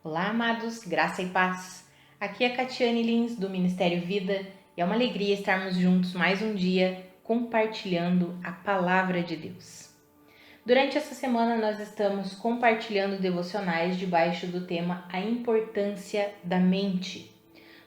Olá, amados, graça e paz. Aqui é Catiane Lins, do Ministério Vida, e é uma alegria estarmos juntos mais um dia compartilhando a Palavra de Deus. Durante essa semana nós estamos compartilhando devocionais debaixo do tema A Importância da Mente.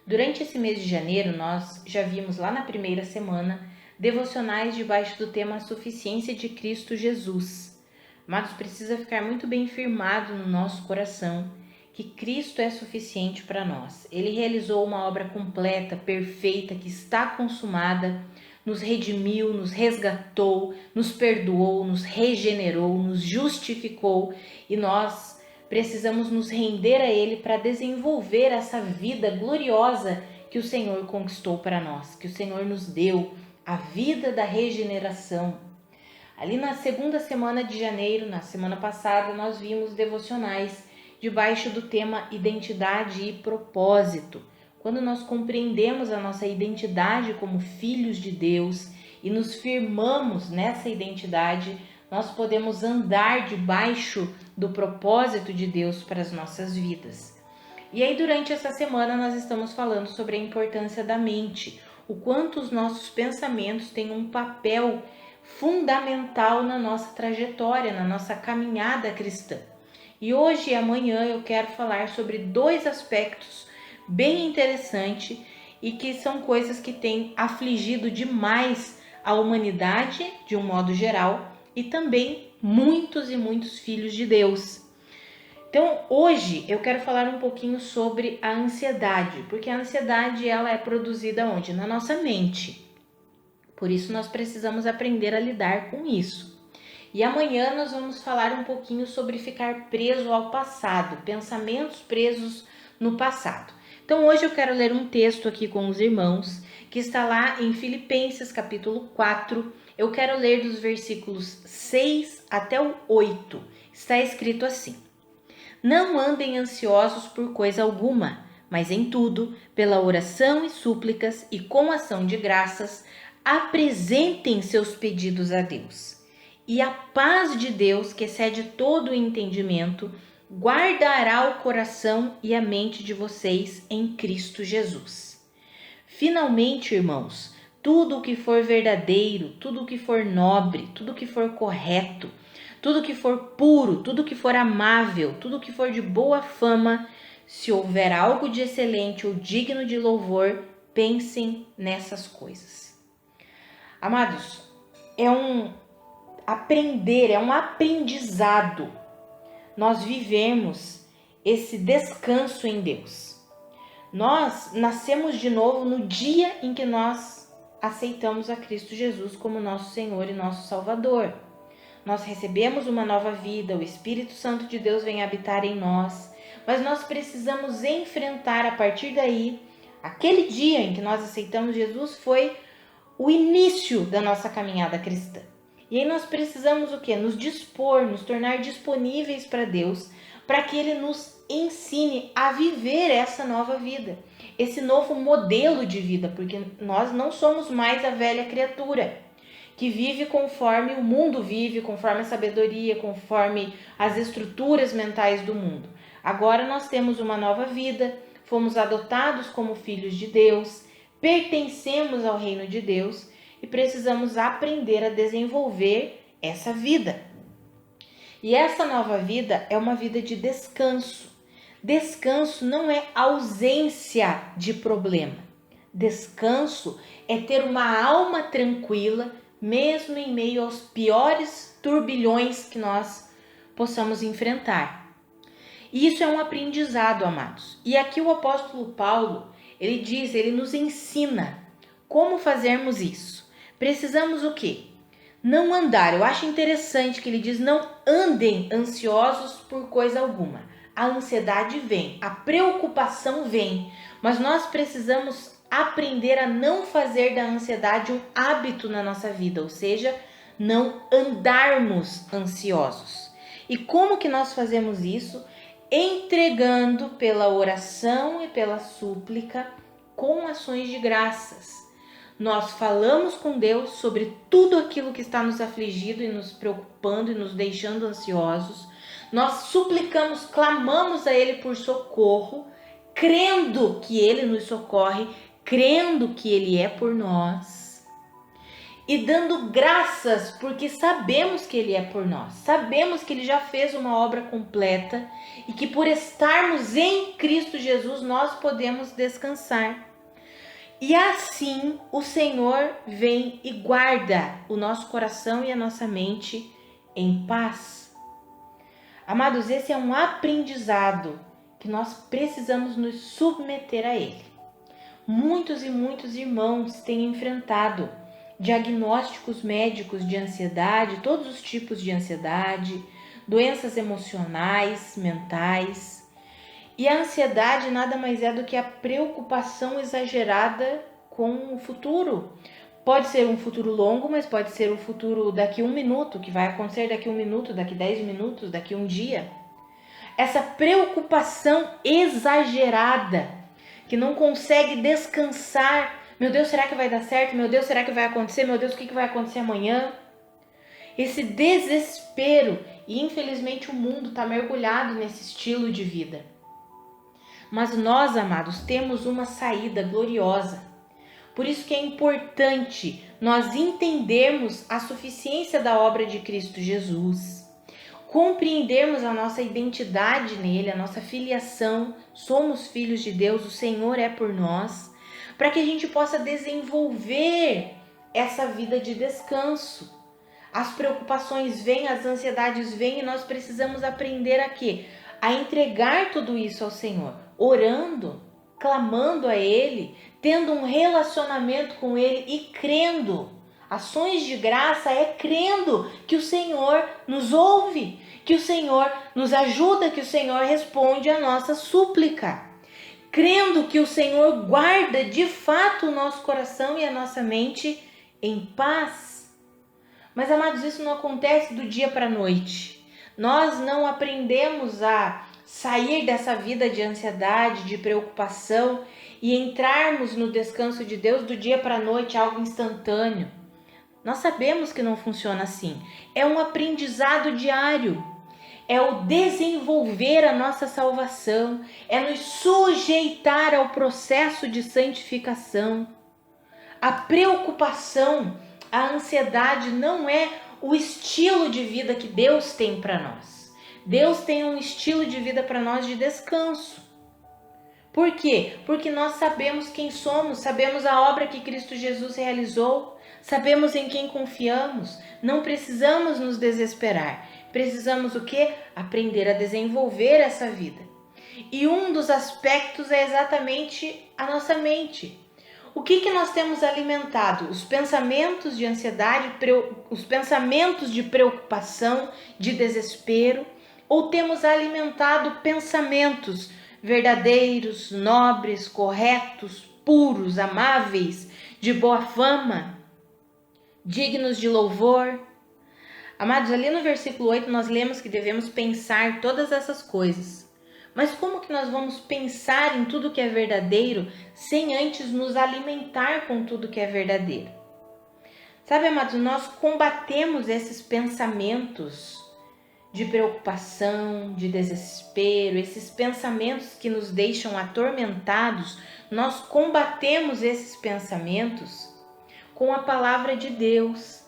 Durante esse mês de janeiro nós já vimos lá na primeira semana devocionais debaixo do tema A Suficiência de Cristo Jesus. Amados, precisa ficar muito bem firmado no nosso coração que Cristo é suficiente para nós. Ele realizou uma obra completa, perfeita, que está consumada, nos redimiu, nos resgatou, nos perdoou, nos regenerou, nos justificou e nós precisamos nos render a Ele para desenvolver essa vida gloriosa que o Senhor conquistou para nós, que o Senhor nos deu, a vida da regeneração. Ali na segunda semana de janeiro, na semana passada, nós vimos devocionais debaixo do tema identidade e propósito. Quando nós compreendemos a nossa identidade como filhos de Deus e nos firmamos nessa identidade, nós podemos andar debaixo do propósito de Deus para as nossas vidas. E aí, durante essa semana, nós estamos falando sobre a importância da mente, o quanto os nossos pensamentos têm um papel fundamental na nossa trajetória, na nossa caminhada cristã. E hoje e amanhã eu quero falar sobre dois aspectos bem interessantes e que são coisas que têm afligido demais a humanidade de um modo geral e também muitos e muitos filhos de Deus. Então, hoje eu quero falar um pouquinho sobre a ansiedade, porque a ansiedade ela é produzida onde? Na nossa mente. Por isso nós precisamos aprender a lidar com isso. E amanhã nós vamos falar um pouquinho sobre ficar preso ao passado, pensamentos presos no passado. Então hoje eu quero ler um texto aqui com os irmãos, que está lá em Filipenses capítulo 4. Eu quero ler dos versículos 6 até o 8. Está escrito assim: Não andem ansiosos por coisa alguma, mas em tudo, pela oração e súplicas e com ação de graças, apresentem seus pedidos a Deus. E a paz de Deus, que excede todo o entendimento, guardará o coração e a mente de vocês em Cristo Jesus. Finalmente, irmãos, tudo o que for verdadeiro, tudo o que for nobre, tudo o que for correto, tudo o que for puro, tudo o que for amável, tudo o que for de boa fama, se houver algo de excelente ou digno de louvor, pensem nessas coisas. Amados, é um aprendizado nós vivemos esse descanso em Deus. Nós nascemos de novo no dia em que nós aceitamos a Cristo Jesus como nosso Senhor e nosso Salvador. Nós recebemos uma nova vida, o Espírito Santo de Deus vem habitar em nós, mas nós precisamos enfrentar a partir daí, aquele dia em que nós aceitamos Jesus foi o início da nossa caminhada cristã. E aí nós precisamos o quê? Nos dispor, nos tornar disponíveis para Deus, para que Ele nos ensine a viver essa nova vida, esse novo modelo de vida, porque nós não somos mais a velha criatura que vive conforme o mundo vive, conforme a sabedoria, conforme as estruturas mentais do mundo. Agora nós temos uma nova vida, fomos adotados como filhos de Deus, pertencemos ao reino de Deus e precisamos aprender a desenvolver essa vida. E essa nova vida é uma vida de descanso. Descanso não é ausência de problema. Descanso é ter uma alma tranquila, mesmo em meio aos piores turbilhões que nós possamos enfrentar. E isso é um aprendizado, amados. E aqui o apóstolo Paulo, ele nos ensina como fazermos isso. Precisamos o quê? Não andar. Eu acho interessante que ele diz: não andem ansiosos por coisa alguma. A ansiedade vem, a preocupação vem, mas nós precisamos aprender a não fazer da ansiedade um hábito na nossa vida, ou seja, não andarmos ansiosos. E como que nós fazemos isso? Entregando pela oração e pela súplica com ações de graças. Nós falamos com Deus sobre tudo aquilo que está nos afligindo e nos preocupando e nos deixando ansiosos. Nós suplicamos, clamamos a Ele por socorro, crendo que Ele nos socorre, crendo que Ele é por nós e dando graças porque sabemos que Ele é por nós, sabemos que Ele já fez uma obra completa e que por estarmos em Cristo Jesus nós podemos descansar. E assim o Senhor vem e guarda o nosso coração e a nossa mente em paz. Amados, esse é um aprendizado que nós precisamos nos submeter a ele. Muitos e muitos irmãos têm enfrentado diagnósticos médicos de ansiedade, todos os tipos de ansiedade, doenças emocionais, mentais. E a ansiedade nada mais é do que a preocupação exagerada com o futuro. Pode ser um futuro longo, mas pode ser um futuro daqui a 1 minuto, que vai acontecer daqui a 1 minuto, daqui a 10 minutos, daqui a 1 dia. Essa preocupação exagerada, que não consegue descansar. Meu Deus, será que vai dar certo? Meu Deus, será que vai acontecer? Meu Deus, o que vai acontecer amanhã? Esse desespero, e infelizmente o mundo está mergulhado nesse estilo de vida. Mas nós, amados, temos uma saída gloriosa. Por isso que é importante nós entendermos a suficiência da obra de Cristo Jesus, compreendermos a nossa identidade nele, a nossa filiação, somos filhos de Deus, o Senhor é por nós, para que a gente possa desenvolver essa vida de descanso. As preocupações vêm, as ansiedades vêm e nós precisamos aprender a quê? A entregar tudo isso ao Senhor, orando, clamando a Ele, tendo um relacionamento com Ele e crendo. Ações de graça é crendo que o Senhor nos ouve, que o Senhor nos ajuda, que o Senhor responde a nossa súplica. Crendo que o Senhor guarda de fato o nosso coração e a nossa mente em paz. Mas, amados, isso não acontece do dia para a noite. Nós não aprendemos a sair dessa vida de ansiedade, de preocupação e entrarmos no descanso de Deus do dia para a noite, algo instantâneo. Nós sabemos que não funciona assim. É um aprendizado diário. É o desenvolver a nossa salvação. É nos sujeitar ao processo de santificação. A preocupação, a ansiedade não é o estilo de vida que Deus tem para nós. Deus tem um estilo de vida para nós de descanso. Por quê? Porque nós sabemos quem somos, sabemos a obra que Cristo Jesus realizou, sabemos em quem confiamos, não precisamos nos desesperar. Precisamos o quê? Aprender a desenvolver essa vida. E um dos aspectos é exatamente a nossa mente. O que nós temos alimentado? Os pensamentos de ansiedade, os pensamentos de preocupação, de desespero, ou temos alimentado pensamentos verdadeiros, nobres, corretos, puros, amáveis, de boa fama, dignos de louvor? Amados, ali no versículo 8 nós lemos que devemos pensar todas essas coisas. Mas como que nós vamos pensar em tudo que é verdadeiro sem antes nos alimentar com tudo que é verdadeiro? Sabe, amados, nós combatemos esses pensamentos de preocupação, de desespero, esses pensamentos que nos deixam atormentados, nós combatemos esses pensamentos com a palavra de Deus,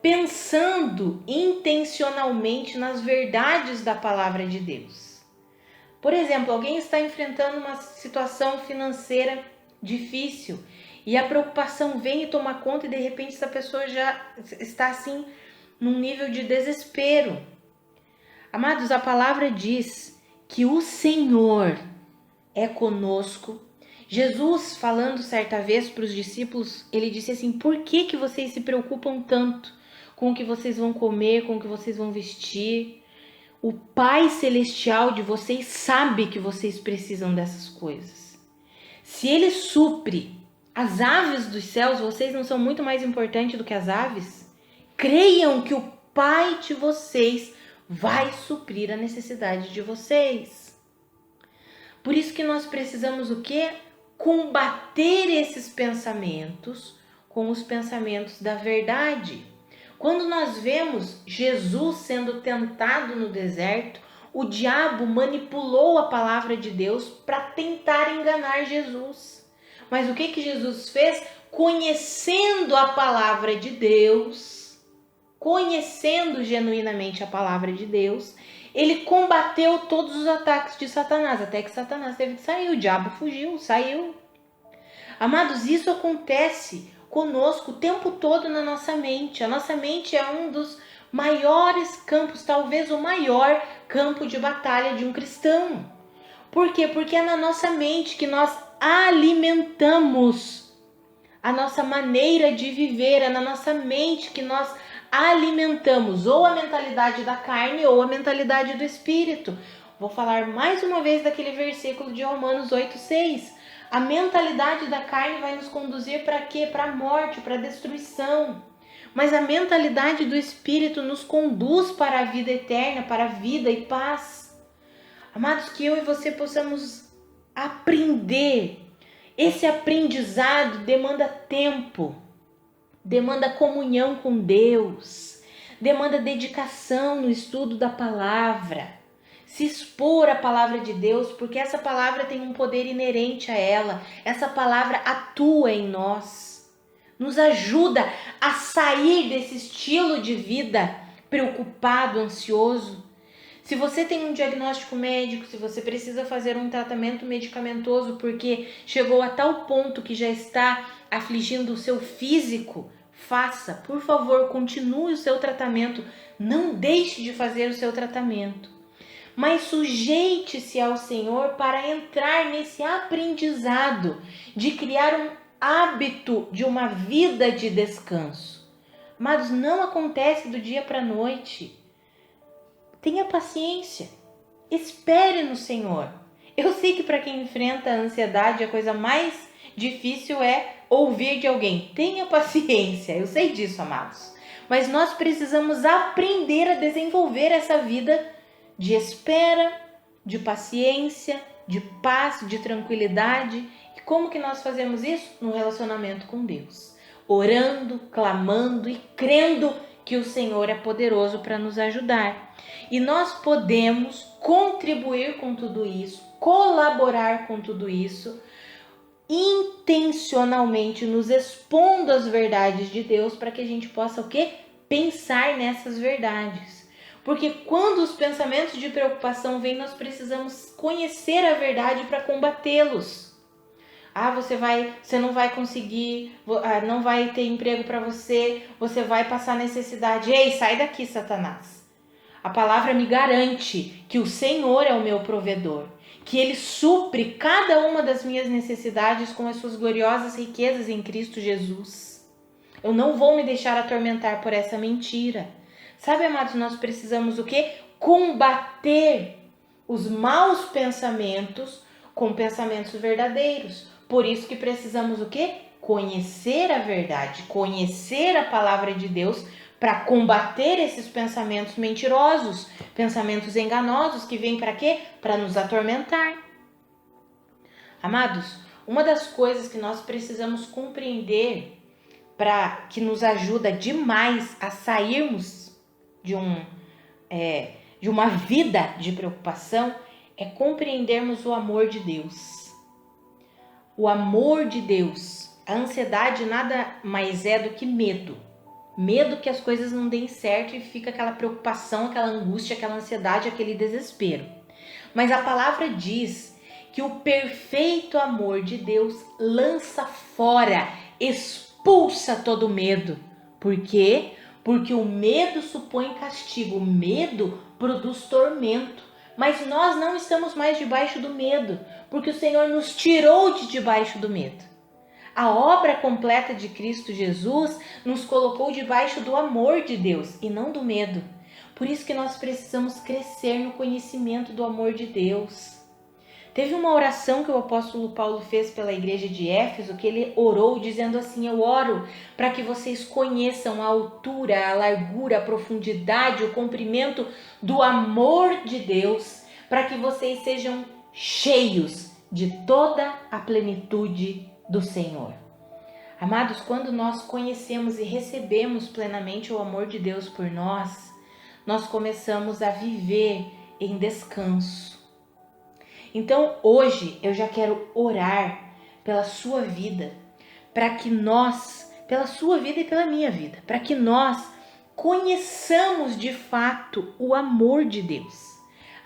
pensando intencionalmente nas verdades da palavra de Deus. Por exemplo, alguém está enfrentando uma situação financeira difícil e a preocupação vem e toma conta e de repente essa pessoa já está assim num nível de desespero. Amados, a palavra diz que o Senhor é conosco. Jesus, falando certa vez para os discípulos, ele disse assim: por que vocês se preocupam tanto com o que vocês vão comer, com o que vocês vão vestir? O Pai Celestial de vocês sabe que vocês precisam dessas coisas. Se Ele supre as aves dos céus, vocês não são muito mais importantes do que as aves? Creiam que o Pai de vocês vai suprir a necessidade de vocês. Por isso que nós precisamos o quê? Combater esses pensamentos com os pensamentos da verdade. Quando nós vemos Jesus sendo tentado no deserto, o diabo manipulou a palavra de Deus para tentar enganar Jesus. Mas o que Jesus fez? Conhecendo a palavra de Deus, conhecendo genuinamente a palavra de Deus, ele combateu todos os ataques de Satanás, até que Satanás teve que sair, o diabo fugiu, saiu. Amados, isso acontece conosco o tempo todo na nossa mente. A nossa mente é um dos maiores campos, talvez o maior campo de batalha de um cristão. Por quê? Porque é na nossa mente que nós alimentamos a nossa maneira de viver, é na nossa mente que nós alimentamos ou a mentalidade da carne ou a mentalidade do espírito. Vou falar mais uma vez daquele versículo de Romanos 8:6. A mentalidade da carne vai nos conduzir para quê? Para a morte, para a destruição. Mas a mentalidade do espírito nos conduz para a vida eterna, para a vida e paz. Amados, que eu e você possamos aprender. Esse aprendizado demanda tempo, demanda comunhão com Deus, demanda dedicação no estudo da palavra, se expor à palavra de Deus, porque essa palavra tem um poder inerente a ela, essa palavra atua em nós, nos ajuda a sair desse estilo de vida preocupado, ansioso. Se você tem um diagnóstico médico, se você precisa fazer um tratamento medicamentoso porque chegou a tal ponto que já está afligindo o seu físico, faça, por favor, continue o seu tratamento, não deixe de fazer o seu tratamento. Mas sujeite-se ao Senhor para entrar nesse aprendizado de criar um hábito de uma vida de descanso. Mas não acontece do dia para a noite. Tenha paciência, espere no Senhor. Eu sei que para quem enfrenta a ansiedade, a coisa mais difícil é ouvir de alguém. Tenha paciência, eu sei disso, amados. Mas nós precisamos aprender a desenvolver essa vida de espera, de paciência, de paz, de tranquilidade. E como que nós fazemos isso? No relacionamento com Deus. Orando, clamando e crendo que o Senhor é poderoso para nos ajudar. E nós podemos contribuir com tudo isso, colaborar com tudo isso, intencionalmente nos expondo às verdades de Deus para que a gente possa o quê? Pensar nessas verdades. Porque quando os pensamentos de preocupação vêm, nós precisamos conhecer a verdade para combatê-los. Você não vai conseguir, não vai ter emprego para você vai passar necessidade. Ei, sai daqui, Satanás. A palavra me garante que o Senhor é o meu provedor, que Ele supre cada uma das minhas necessidades com as suas gloriosas riquezas em Cristo Jesus. Eu não vou me deixar atormentar por essa mentira. Sabe, amados, nós precisamos o quê? Combater os maus pensamentos com pensamentos verdadeiros. Por isso que precisamos o quê? Conhecer a verdade, conhecer a palavra de Deus para combater esses pensamentos mentirosos, pensamentos enganosos que vêm para quê? Para nos atormentar. Amados, uma das coisas que nós precisamos compreender que nos ajuda demais a sairmos de uma vida de preocupação é compreendermos o amor de Deus. O amor de Deus. A ansiedade nada mais é do que medo. Medo que as coisas não deem certo e fica aquela preocupação, aquela angústia, aquela ansiedade, aquele desespero. Mas a palavra diz que o perfeito amor de Deus lança fora, expulsa todo medo. Por quê? Porque o medo supõe castigo, o medo produz tormento. Mas nós não estamos mais debaixo do medo, porque o Senhor nos tirou de debaixo do medo. A obra completa de Cristo Jesus nos colocou debaixo do amor de Deus e não do medo. Por isso que nós precisamos crescer no conhecimento do amor de Deus. Teve uma oração que o apóstolo Paulo fez pela igreja de Éfeso, que ele orou dizendo assim: eu oro para que vocês conheçam a altura, a largura, a profundidade, o comprimento do amor de Deus, para que vocês sejam cheios de toda a plenitude do Senhor. Amados, quando nós conhecemos e recebemos plenamente o amor de Deus por nós, nós começamos a viver em descanso. Então hoje eu já quero orar pela sua vida, para que nós, pela sua vida e pela minha vida, para que nós conheçamos de fato o amor de Deus.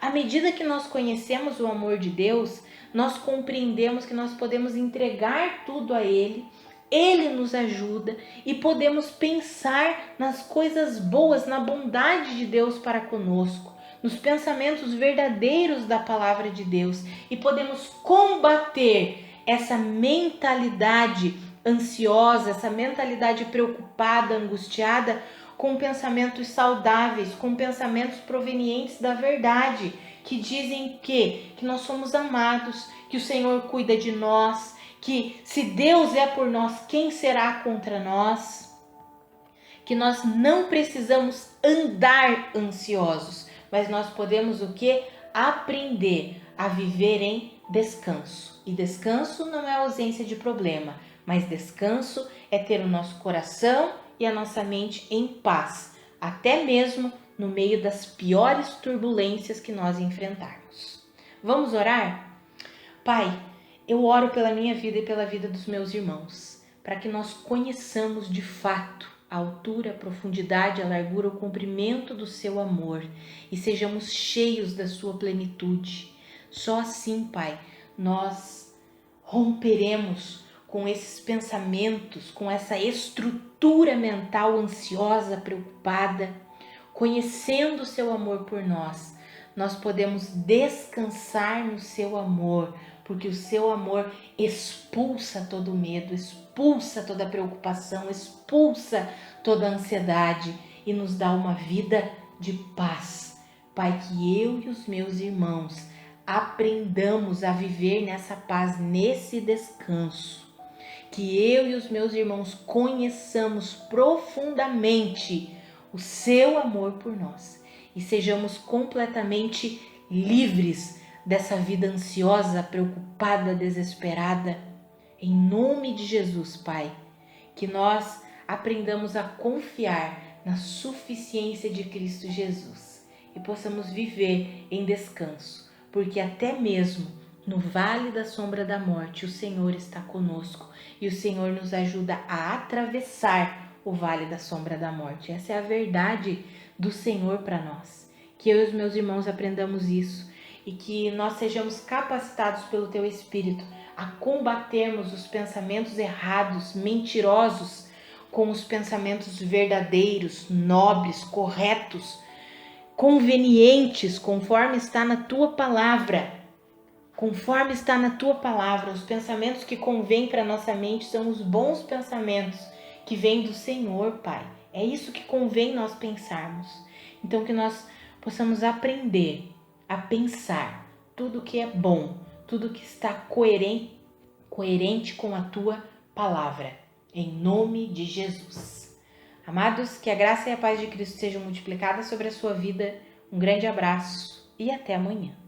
À medida que nós conhecemos o amor de Deus, nós compreendemos que nós podemos entregar tudo a Ele, Ele nos ajuda e podemos pensar nas coisas boas, na bondade de Deus para conosco, nos pensamentos verdadeiros da palavra de Deus, e podemos combater essa mentalidade ansiosa, essa mentalidade preocupada, angustiada, com pensamentos saudáveis, com pensamentos provenientes da verdade, que dizem que nós somos amados, que o Senhor cuida de nós, que se Deus é por nós, quem será contra nós? Que nós não precisamos andar ansiosos, mas nós podemos o quê? Aprender a viver em descanso. E descanso não é ausência de problema, mas descanso é ter o nosso coração e a nossa mente em paz, até mesmo no meio das piores turbulências que nós enfrentarmos. Vamos orar? Pai, eu oro pela minha vida e pela vida dos meus irmãos, para que nós conheçamos de fato a altura, a profundidade, a largura, o comprimento do seu amor e sejamos cheios da sua plenitude. Só assim, Pai, nós romperemos com esses pensamentos, com essa estrutura mental ansiosa, preocupada. Conhecendo o seu amor por nós, nós podemos descansar no seu amor, porque o seu amor expulsa todo medo, expulsa toda preocupação, expulsa toda ansiedade e nos dá uma vida de paz. Pai, que eu e os meus irmãos aprendamos a viver nessa paz, nesse descanso. Que eu e os meus irmãos conheçamos profundamente o seu amor por nós e sejamos completamente livres dessa vida ansiosa, preocupada, desesperada. Em nome de Jesus, Pai, que nós aprendamos a confiar na suficiência de Cristo Jesus e possamos viver em descanso, porque até mesmo no vale da sombra da morte o Senhor está conosco e o Senhor nos ajuda a atravessar o vale da sombra da morte. Essa é a verdade do Senhor para nós. Que eu e os meus irmãos aprendamos isso e que nós sejamos capacitados pelo Teu Espírito a combatermos os pensamentos errados, mentirosos, com os pensamentos verdadeiros, nobres, corretos, convenientes, conforme está na Tua palavra. Conforme está na Tua palavra, os pensamentos que convêm para nossa mente são os bons pensamentos que vêm do Senhor, Pai. É isso que convém nós pensarmos. Então que nós possamos aprender a pensar tudo que é bom, tudo que está coerente com a Tua palavra. Em nome de Jesus. Amados, que a graça e a paz de Cristo sejam multiplicadas sobre a sua vida. Um grande abraço e até amanhã.